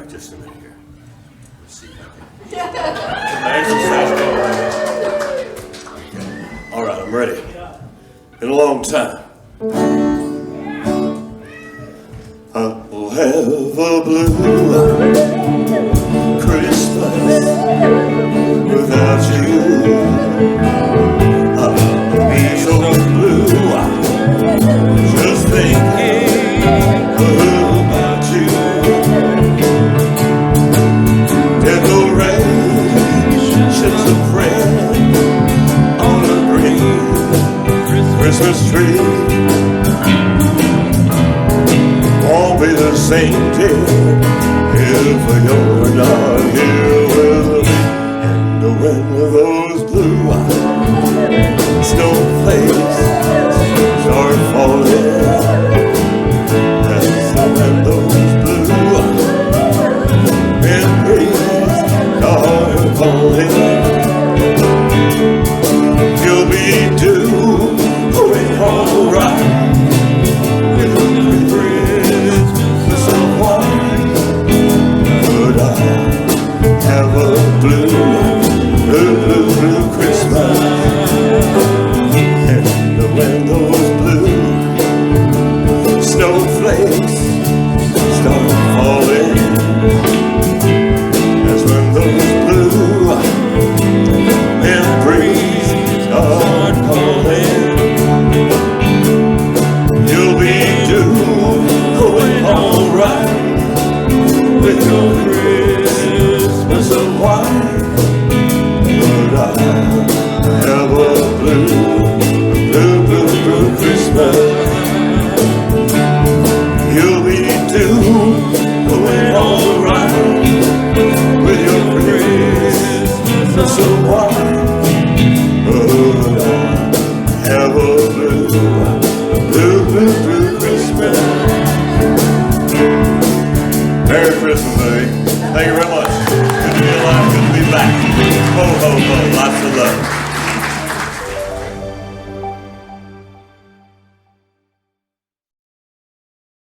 just a minute here. Let's see if I can. All right, I'm ready. Been a long time. I'll have a blue Christmas without you. I'll be so blue just thinking about you. Decorations of red on a green Christmas tree won't be the same, dear, if you're not here with me. And when the